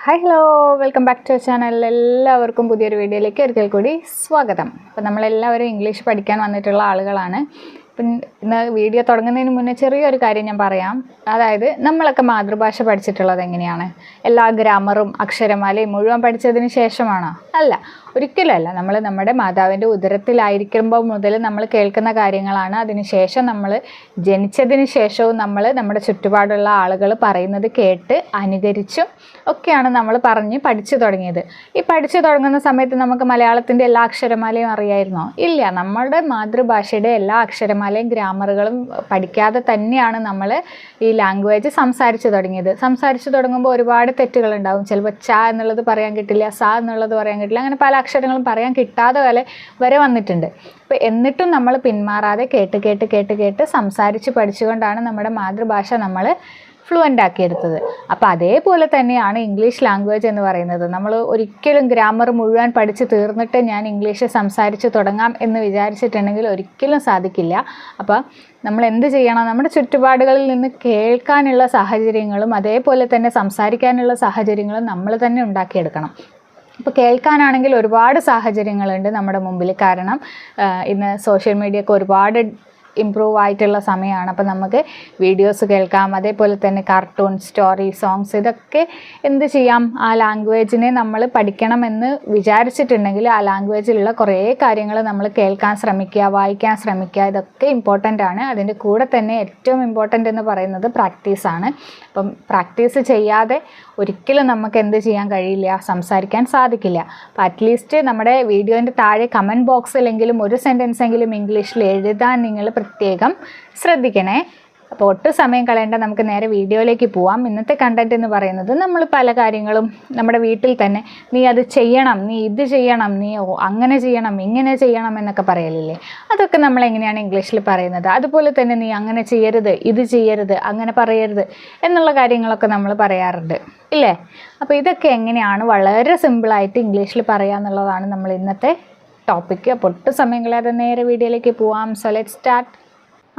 Hi hello welcome back to channel. എല്ലാവർക്കും പുതിയൊരു വീഡിയോയിലേക്ക് ഒരിക്കൽ കൂടി സ്വാഗതം. അപ്പോൾ നമ്മളെല്ലാവരും ഇംഗ്ലീഷ് പഠിക്കാൻ വന്നിട്ടുള്ള ആളുകളാണ്. അപ്പം ഇന്ന് വീഡിയോ തുടങ്ങുന്നതിന് മുന്നേ ചെറിയൊരു കാര്യം ഞാൻ പറയാം. അതായത് നമ്മളൊക്കെ മാതൃഭാഷ പഠിച്ചിട്ടുള്ളത് എങ്ങനെയാണ്? എല്ലാ ഗ്രാമറും അക്ഷരമാലയും മുഴുവൻ പഠിച്ചതിന് ശേഷമാണോ? അല്ല, ഒരിക്കലല്ല. നമ്മൾ നമ്മുടെ മാതാവിൻ്റെ ഉദരത്തിലായിരിക്കുമ്പോൾ മുതൽ നമ്മൾ കേൾക്കുന്ന കാര്യങ്ങളാണ്. അതിനുശേഷം നമ്മൾ ജനിച്ചതിന് ശേഷവും നമ്മൾ നമ്മുടെ ചുറ്റുപാടുള്ള ആളുകൾ പറയുന്നത് കേട്ട് അനുകരിച്ചും ഒക്കെയാണ് നമ്മൾ പറഞ്ഞ് പഠിച്ചു തുടങ്ങിയത്. ഈ പഠിച്ചു തുടങ്ങുന്ന സമയത്ത് നമുക്ക് മലയാളത്തിൻ്റെ എല്ലാ അക്ഷരമാലയും അറിയായിരുന്നോ? ഇല്ല. നമ്മളുടെ മാതൃഭാഷയുടെ എല്ലാ അക്ഷരമാലയും ഗ്രാമറുകളും പഠിക്കാതെ തന്നെയാണ് നമ്മൾ ഈ ലാംഗ്വേജ് സംസാരിച്ചു തുടങ്ങിയത്. സംസാരിച്ചു തുടങ്ങുമ്പോൾ ഒരുപാട് തെറ്റുകളുണ്ടാവും. ചിലപ്പോൾ ച എന്നുള്ളത് പറയാൻ കിട്ടില്ല, സ എന്നുള്ളത് പറയാൻ കിട്ടില്ല, അങ്ങനെ പല അക്ഷരങ്ങളും പറയാൻ കിട്ടാതെ വരെ വന്നിട്ടുണ്ട്. അപ്പോൾ എന്നിട്ടും നമ്മൾ പിന്മാറാതെ കേട്ട് കേട്ട് കേട്ട് കേട്ട് സംസാരിച്ച് പഠിച്ചുകൊണ്ടാണ് നമ്മുടെ മാതൃഭാഷ നമ്മൾ ഫ്ലുവൻ്റ് ആക്കിയെടുത്തത്. അപ്പോൾ അതേപോലെ തന്നെയാണ് ഇംഗ്ലീഷ് ലാംഗ്വേജ് എന്ന് പറയുന്നത്. നമ്മൾ ഒരിക്കലും ഗ്രാമർ മുഴുവൻ പഠിച്ച് തീർന്നിട്ട് ഞാൻ ഇംഗ്ലീഷ് സംസാരിച്ച് തുടങ്ങാം എന്ന് വിചാരിച്ചിട്ടുണ്ടെങ്കിൽ ഒരിക്കലും സാധിക്കില്ല. അപ്പോൾ നമ്മൾ എന്ത് ചെയ്യണം? നമ്മുടെ ചുറ്റുപാടുകളിൽ നിന്ന് കേൾക്കാനുള്ള സാഹചര്യങ്ങളും അതേപോലെ തന്നെ സംസാരിക്കാനുള്ള സാഹചര്യങ്ങളും നമ്മൾ തന്നെ ഉണ്ടാക്കിയെടുക്കണം. ഇപ്പോൾ കേൾക്കാനാണെങ്കിൽ ഒരുപാട് സാഹചര്യങ്ങളുണ്ട് നമ്മുടെ മുമ്പിൽ. കാരണം ഇന്ന് സോഷ്യൽ മീഡിയ ഒക്കെ ഒരുപാട് ഇമ്പ്രൂവ് ആയിട്ടുള്ള സമയമാണ്. അപ്പോൾ നമുക്ക് വീഡിയോസ് കേൾക്കാം, അതേപോലെ തന്നെ കാർട്ടൂൺ, സ്റ്റോറി, സോങ്സ്, ഇതൊക്കെ എന്ത് ചെയ്യാം? ആ ലാംഗ്വേജിനെ നമ്മൾ പഠിക്കണമെന്ന് വിചാരിച്ചിട്ടുണ്ടെങ്കിൽ ആ ലാംഗ്വേജിലുള്ള കുറേ കാര്യങ്ങൾ നമ്മൾ കേൾക്കാൻ ശ്രമിക്കുക, വായിക്കാൻ ശ്രമിക്കുക. ഇതൊക്കെ ഇമ്പോർട്ടൻ്റ് ആണ്. അതിൻ്റെ കൂടെ തന്നെ ഏറ്റവും ഇമ്പോർട്ടൻ്റ് എന്ന് പറയുന്നത് പ്രാക്ടീസാണ്. അപ്പം പ്രാക്ടീസ് ചെയ്യാതെ ഒരിക്കലും നമുക്ക് എന്ത് ചെയ്യാൻ കഴിയില്ല? സംസാരിക്കാൻ സാധിക്കില്ല. അപ്പോൾ അറ്റ്ലീസ്റ്റ് നമ്മുടെ വീഡിയോൻ്റെ താഴെ കമൻറ്റ് ബോക്സിലെങ്കിലും ഒരു സെൻറ്റൻസ് എങ്കിലും ഇംഗ്ലീഷിൽ എഴുതാൻ നിങ്ങൾ പ്രത്യേകം ശ്രദ്ധിക്കണേ. അപ്പോൾ ഒട്ടും സമയം കളയേണ്ട, നമുക്ക് നേരെ വീഡിയോയിലേക്ക് പോവാം. ഇന്നത്തെ കണ്ടൻറ്റ് എന്ന് പറയുന്നത് നമ്മൾ പല കാര്യങ്ങളും നമ്മുടെ വീട്ടിൽ തന്നെ നീ അത് ചെയ്യണം, നീ ഇത് ചെയ്യണം, നീ അങ്ങനെ ചെയ്യണം, ഇങ്ങനെ ചെയ്യണം എന്നൊക്കെ പറയലില്ലേ? അതൊക്കെ നമ്മൾ എങ്ങനെയാണ് ഇംഗ്ലീഷിൽ പറയുന്നത്? അതുപോലെ തന്നെ നീ അങ്ങനെ ചെയ്യരുത്, ഇത് ചെയ്യരുത്, അങ്ങനെ പറയരുത് എന്നുള്ള കാര്യങ്ങളൊക്കെ നമ്മൾ പറയാറുണ്ട് ഇല്ലേ? അപ്പോൾ ഇതൊക്കെ എങ്ങനെയാണ് വളരെ സിമ്പിളായിട്ട് ഇംഗ്ലീഷിൽ പറയുക എന്നുള്ളതാണ് നമ്മൾ ഇന്നത്തെ ടോപ്പിക്ക്. അപ്പോൾ ഒട്ടും സമയം കളയാതെ നേരെ വീഡിയോയിലേക്ക് പോവാം. So let's start.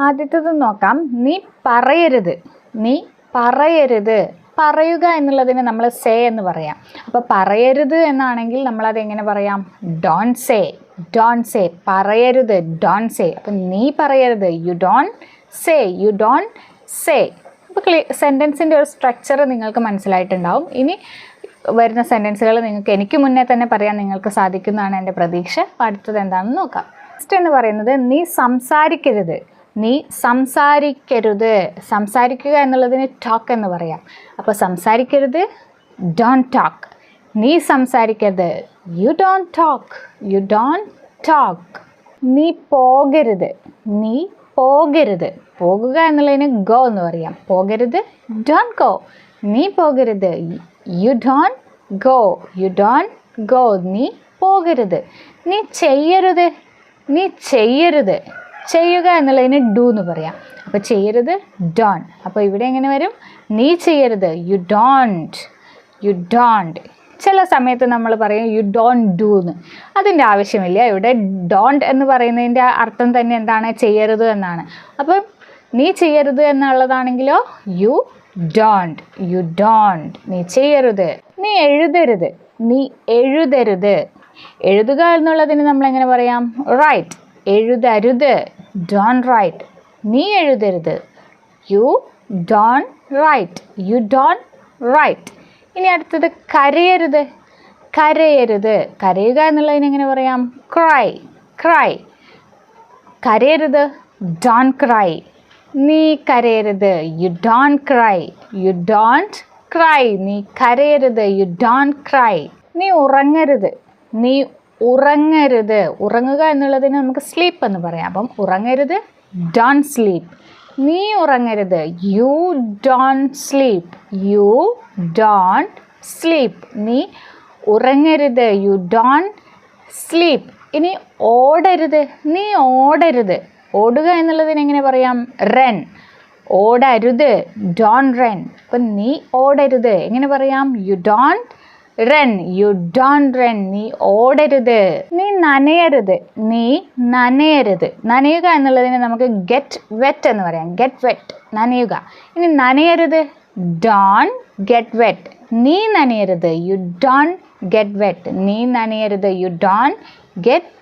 ആദ്യത്തേത് നോക്കാം. നീ പറയരുത്. നീ പറയരുത്. പറയുക എന്നുള്ളതിന് നമ്മൾ സേ എന്ന് പറയാം. അപ്പോൾ പറയരുത് എന്നാണെങ്കിൽ നമ്മളത് എങ്ങനെ പറയാം? Don't say. Don't say. പറയരുത്, ഡോണ്ട് സേ. അപ്പം നീ പറയരുത്, you don't say. You don't say. അപ്പോൾ സെൻറ്റൻസിൻ്റെ ഒരു സ്ട്രക്ചർ നിങ്ങൾക്ക് മനസ്സിലായിട്ടുണ്ടാവും. ഇനി വരുന്ന സെൻറ്റൻസുകൾ എനിക്ക് മുന്നേ തന്നെ പറയാൻ നിങ്ങൾക്ക് സാധിക്കുന്നതാണ് എൻ്റെ പ്രതീക്ഷ. അടുത്തത് എന്താണെന്ന് നോക്കാം. ഫസ്റ്റ് എന്ന് പറയുന്നത് നീ സംസാരിക്കരുത്. നീ സംസാരിക്കരുത്. സംസാരിക്കുക എന്നുള്ളതിന് ടോക്ക് എന്ന് പറയാം. അപ്പോൾ സംസാരിക്കരുത്, ഡോണ്ട് ടോക്ക്. നീ സംസാരിക്കരുത്, you don't talk. You don't talk. നീ പോകരുത്. നീ പോകരുത്. പോകുക എന്നുള്ളതിന് ഗോ എന്ന് പറയാം. പോകരുത്, ഡോണ്ട് ഗോ. നീ പോകരുത്, you don't go. You don't go. നീ പോകരുത്. നീ ചെയ്യരുത്. നീ ചെയ്യരുത്. ചെയ്യുക എന്നുള്ളതിന് ഡു എന്ന് പറയാം. അപ്പോൾ ചെയ്യരുത്, ഡോൺ. അപ്പോൾ ഇവിടെ എങ്ങനെ വരും? നീ ചെയ്യരുത്, യു ഡോണ്ട്. You don't. ചില സമയത്ത് നമ്മൾ പറയും യു ഡോണ്ട് ഡു എന്ന്. അതിൻ്റെ ആവശ്യമില്ല. ഇവിടെ ഡോണ്ട് എന്ന് പറയുന്നതിൻ്റെ അർത്ഥം തന്നെ എന്താണ്? ചെയ്യരുത് എന്നാണ്. അപ്പം നീ ചെയ്യരുത് എന്നുള്ളതാണെങ്കിലോ യു ഡോണ്ട്. You don't. നീ ചെയ്യരുത്. നീ എഴുതരുത്. നീ എഴുതരുത്. എഴുതുക എന്നുള്ളതിന് നമ്മൾ എങ്ങനെ പറയാം? റൈറ്റ്. എഴുതരുത്, ഡോണ്ട് റൈറ്റ്. നീ എഴുതരുത്, you don't write. You don't write. ഇനി അടുത്തത് കരയരുത്. കരയരുത്. കരയുക എന്നുള്ളതിന് എങ്ങനെ പറയാം? ക്രൈ. ക്രൈ. കരയരുത്, ഡോണ്ട് ക്രൈ. നീ കരയരുത്, you don't cry. You don't cry. നീ കരയരുത്, യു ഡോണ്ട് ക്രൈ. നീ ഉറങ്ങരുത്. നീ ഉറങ്ങരുത്. ഉറങ്ങുക എന്നുള്ളതിന് നമുക്ക് സ്ലീപ്പ് എന്ന് പറയാം. അപ്പം ഉറങ്ങരുത്, ഡോണ്ട് സ്ലീപ്പ്. നീ ഉറങ്ങരുത്, you don't sleep. You don't sleep. നീ ഉറങ്ങരുത്, യു ഡോണ്ട് സ്ലീപ്പ്. ഇനി ഓടരുത്. നീ ഓടരുത്. ഓടുക എന്നുള്ളതിന് എങ്ങനെ പറയാം? റൺ. ഓടരുത്, ഡോണ്ട് റൺ. അപ്പം നീ ഓടരുത് എങ്ങനെ പറയാം? You don't run. You don't run. നീ ഓടരുത്. നീ നനയരുത്. നീ നനയരുത്. നനയുക എന്നുള്ളതിന് നമുക്ക് ഗെറ്റ് വെറ്റ് എന്ന് പറയാം. Get wet. നനയുക. ഇനി നനയരുത്, ഡോണ്ട് ഗെറ്റ് വെറ്റ്. നീ നനയരുത്, യു ഡോണ്ട് ഗെറ്റ് വെറ്റ്. നീ നനയരുത്, യു ഡോണ്ട് ഗെറ്റ്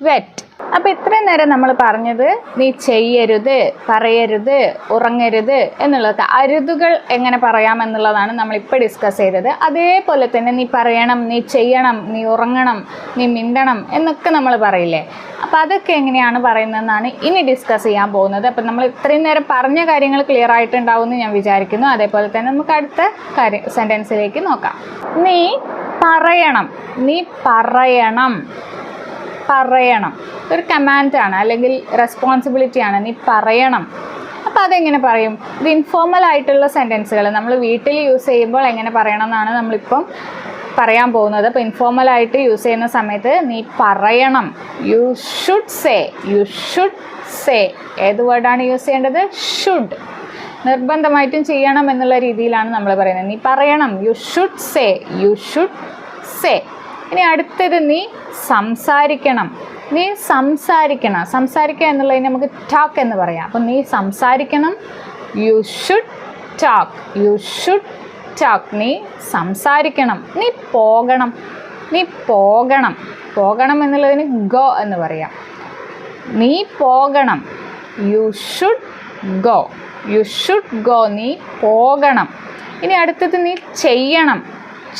വെറ്റ്. അപ്പോൾ ഇത്രയും നേരം നമ്മൾ പറഞ്ഞത് നീ ചെയ്യരുത്, പറയരുത്, ഉറങ്ങരുത് എന്നുള്ളത്. അരുതുകൾ എങ്ങനെ പറയാമെന്നുള്ളതാണ് നമ്മളിപ്പോൾ ഡിസ്കസ് ചെയ്തത്. അതേപോലെ തന്നെ നീ പറയണം, നീ ചെയ്യണം, നീ ഉറങ്ങണം, നീ മിണ്ടണം എന്നൊക്കെ നമ്മൾ പറയില്ലേ. അപ്പോൾ അതൊക്കെ എങ്ങനെയാണ് പറയുന്നതെന്നാണ് ഇനി ഡിസ്കസ് ചെയ്യാൻ പോകുന്നത്. അപ്പം നമ്മൾ ഇത്രയും നേരം പറഞ്ഞ കാര്യങ്ങൾ ക്ലിയർ ആയിട്ടുണ്ടാവുമെന്ന് ഞാൻ വിചാരിക്കുന്നു. അതേപോലെ തന്നെ നമുക്ക് അടുത്ത സെൻറ്റൻസിലേക്ക് നോക്കാം. നീ പറയണം, നീ പറയണം. പറയണം ഒരു കമാൻഡാണ്, അല്ലെങ്കിൽ റെസ്പോൺസിബിലിറ്റിയാണ്. നീ പറയണം. അപ്പോൾ അതെങ്ങനെ പറയും? ഇത് ഇൻഫോർമൽ ആയിട്ടുള്ള സെൻറ്റൻസുകൾ നമ്മൾ വീട്ടിൽ യൂസ് ചെയ്യുമ്പോൾ എങ്ങനെ പറയണം എന്നാണ് നമ്മളിപ്പം പറയാൻ പോകുന്നത്. അപ്പോൾ ഇൻഫോർമലായിട്ട് യൂസ് ചെയ്യുന്ന സമയത്ത് നീ പറയണം. You should say, you should say. ഏത് വേർഡാണ് യൂസ് ചെയ്യേണ്ടത്? ഷുഡ്. നിർബന്ധമായിട്ടും ചെയ്യണം എന്നുള്ള രീതിയിലാണ് നമ്മൾ പറയുന്നത്. നീ പറയണം, you should say, you should say. ഇനി അടുത്തത് നീ സംസാരിക്കണം. നീ സംസാരിക്കണം. സംസാരിക്കുക എന്നുള്ളതിന് നമുക്ക് ടോക്ക് എന്ന് പറയാം. അപ്പം നീ സംസാരിക്കണം. You should talk, you should talk. നീ സംസാരിക്കണം. നീ പോകണം. നീ പോകണം. പോകണം എന്നുള്ളതിന് ഗോ എന്ന് പറയാം. നീ പോകണം. You should go, you should go. നീ പോകണം. ഇനി അടുത്തത് നീ ചെയ്യണം.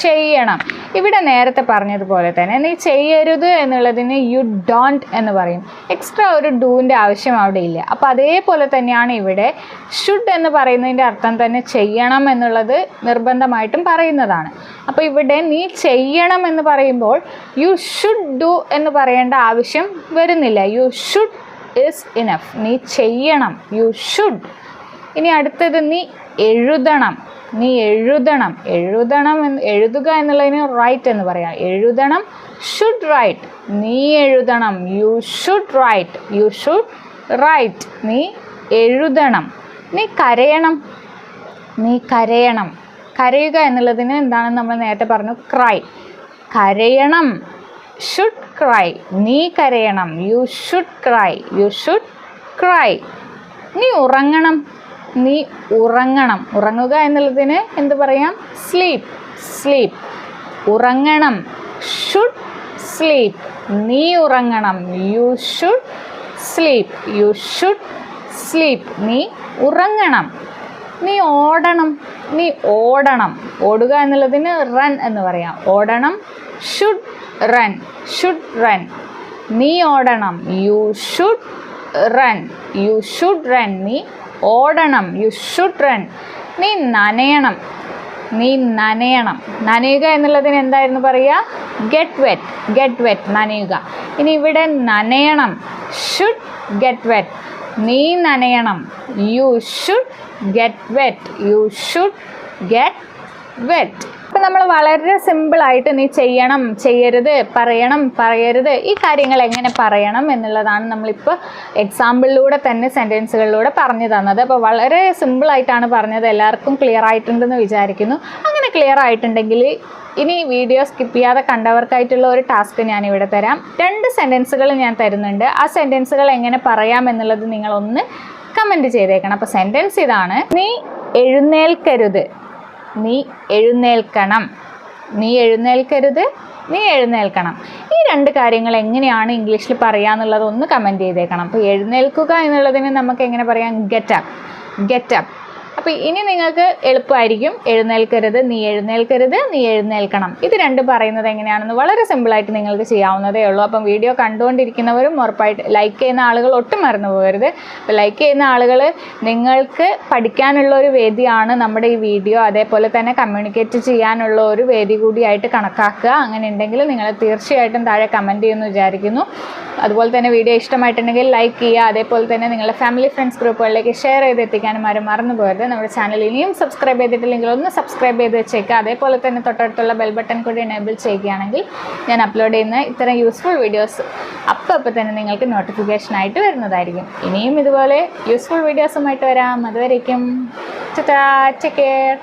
ചെയ്യണം. ഇവിടെ നേരത്തെ പറഞ്ഞതുപോലെ തന്നെ നീ ചെയ്യരുത് എന്നുള്ളതിന് യു ഡോണ്ട് എന്ന് പറയും. എക്സ്ട്രാ ഒരു ഡൂവിൻ്റെ ആവശ്യം അവിടെ ഇല്ല. അപ്പോൾ അതേപോലെ തന്നെയാണ് ഇവിടെ ഷുഡ് എന്ന് പറയുന്നതിൻ്റെ അർത്ഥം തന്നെ ചെയ്യണം എന്നുള്ളത് നിർബന്ധമായിട്ടും പറയുന്നതാണ്. അപ്പോൾ ഇവിടെ നീ ചെയ്യണം എന്ന് പറയുമ്പോൾ യു ഷുഡ് ഡു എന്ന് പറയേണ്ട ആവശ്യം വരുന്നില്ല. You should is enough. നീ ചെയ്യണം, യു ഷുഡ്. ഇനി അടുത്തത് നീ എഴുതണം. നീ എഴുതണം. എഴുതണം എഴുതുക എന്നുള്ളതിന് റൈറ്റ് എന്ന് പറയാം. എഴുതണം, ഷുഡ് റൈറ്റ്. നീ എഴുതണം, you should write, you should write. നീ എഴുതണം. നീ കരയണം. നീ കരയണം. കരയുക എന്നുള്ളതിന് എന്താണെന്ന് നമ്മൾ നേരത്തെ പറഞ്ഞു? ക്രൈ. കരയണം, ഷുഡ് ക്രൈ. നീ കരയണം, you should cry, you should cry. നീ ഉറങ്ങണം. നീ ഉറങ്ങണം. ഉറങ്ങുക എന്നുള്ളതിന് എന്ത് പറയാം? Sleep, sleep. ഉറങ്ങണം, ഷുഡ് സ്ലീപ്പ്. നീ ഉറങ്ങണം, you should sleep, you should sleep. നീ ഉറങ്ങണം. നീ ഓടണം. നീ ഓടണം. ഓടുക എന്നുള്ളതിന് റൺ എന്ന് പറയാം. ഓടണം, ഷുഡ് റൺ, ഷുഡ് റൺ. നീ ഓടണം, you should run, you should run. നീ ഓടണം, യു ഷുഡ് റൺ. നീ നനയണം. നീ നനയണം. നനയുക എന്നുള്ളതിന് എന്തായിരുന്നു പറയുക? Get wet, get wet. നനയുക. ഇനി ഇവിടെ നനയണം, ഷുഡ് ഗെറ്റ് വെറ്റ്. നീ നനയണം, you should get wet, you should get wet. ഇപ്പം നമ്മൾ വളരെ സിമ്പിളായിട്ട് നീ ചെയ്യണം, ചെയ്യരുത്, പറയണം, പറയരുത്, ഈ കാര്യങ്ങൾ എങ്ങനെ പറയണം എന്നുള്ളതാണ് നമ്മളിപ്പോൾ എക്സാമ്പിളിലൂടെ തന്നെ സെൻറ്റൻസുകളിലൂടെ പറഞ്ഞു തന്നത്. അപ്പോൾ വളരെ സിമ്പിളായിട്ടാണ് പറഞ്ഞത്. എല്ലാവർക്കും ക്ലിയർ ആയിട്ടുണ്ടെന്ന് വിചാരിക്കുന്നു. അങ്ങനെ ക്ലിയർ ആയിട്ടുണ്ടെങ്കിൽ ഇനി വീഡിയോ സ്കിപ്പ് ചെയ്യാതെ കണ്ടവർക്കായിട്ടുള്ള ഒരു ടാസ്ക് ഞാനിവിടെ തരാം. 2 സെൻറ്റൻസുകൾ ഞാൻ തരുന്നുണ്ട്. ആ സെൻറ്റൻസുകൾ എങ്ങനെ പറയാം എന്നുള്ളത് നിങ്ങളൊന്ന് കമൻറ്റ് ചെയ്തേക്കണം. അപ്പോൾ സെൻറ്റൻസ് ഇതാണ്: നീ എഴുന്നേൽക്കരുത്, നീ എഴുന്നേൽക്കണം. നീ എഴുന്നേൽക്കരുത്, നീ എഴുന്നേൽക്കണം. ഈ 2 കാര്യങ്ങൾ എങ്ങനെയാണ് ഇംഗ്ലീഷിൽ പറയാന്നുള്ളത് ഒന്ന് കമൻറ്റ് ചെയ്തേക്കണം. അപ്പോൾ എഴുന്നേൽക്കുക എന്നുള്ളതിന് നമുക്ക് എങ്ങനെ പറയാം? Get up, get up. അപ്പോൾ ഇനി നിങ്ങൾക്ക് എളുപ്പമായിരിക്കും. എഴുന്നേൽക്കരുത്, നീ എഴുന്നേൽക്കരുത്, നീ എഴുന്നേൽക്കണം. ഇത് 2 പറയുന്നത് എങ്ങനെയാണെന്ന് വളരെ സിമ്പിളായിട്ട് നിങ്ങൾക്ക് ചെയ്യാവുന്നതേ ഉള്ളൂ. അപ്പം വീഡിയോ കണ്ടുകൊണ്ടിരിക്കുന്നവരും ഉറപ്പായിട്ട് ലൈക്ക് ചെയ്യുന്ന ആളുകൾ ഒട്ടും മറന്നു പോകരുത്. അപ്പോൾ ലൈക്ക് ചെയ്യുന്ന ആളുകൾ, നിങ്ങൾക്ക് പഠിക്കാനുള്ള ഒരു വേദിയാണ് നമ്മുടെ ഈ വീഡിയോ. അതേപോലെ തന്നെ കമ്മ്യൂണിക്കേറ്റ് ചെയ്യാനുള്ള ഒരു വേദി കൂടിയായിട്ട് കണക്കാക്കുക. അങ്ങനെ ഉണ്ടെങ്കിൽ നിങ്ങൾ തീർച്ചയായിട്ടും താഴെ കമൻറ്റ് ചെയ്യുമെന്ന് വിചാരിക്കുന്നു. അതുപോലെ തന്നെ വീഡിയോ ഇഷ്ടമായിട്ടുണ്ടെങ്കിൽ ലൈക്ക് ചെയ്യുക. അതേപോലെ തന്നെ നിങ്ങളുടെ ഫാമിലി ഫ്രണ്ട്സ് ഗ്രൂപ്പുകളിലേക്ക് ഷെയർ ചെയ്തെത്തിക്കാനും ആരും മറന്നു പോകരുത്. നമ്മുടെ ചാനൽ ഇനിയും സബ്സ്ക്രൈബ് ചെയ്തിട്ടില്ലെങ്കിൽ ഒന്ന് സബ്സ്ക്രൈബ് ചെയ്ത് വെച്ചേക്കുക. അതേപോലെ തന്നെ തൊട്ടടുത്തുള്ള ബെൽ ബട്ടൺ കൂടി എനേബിൾ ചെയ്യുകയാണെങ്കിൽ ഞാൻ അപ്ലോഡ് ചെയ്യുന്ന ഇത്തരം യൂസ്ഫുൾ വീഡിയോസ് അപ്പോൾ തന്നെ നിങ്ങൾക്ക് നോട്ടിഫിക്കേഷനായിട്ട് വരുന്നതായിരിക്കും. ഇനിയും ഇതുപോലെ യൂസ്ഫുൾ വീഡിയോസുമായിട്ട് വരാം. അതുവരേക്കും ടേക്ക് കെയർ.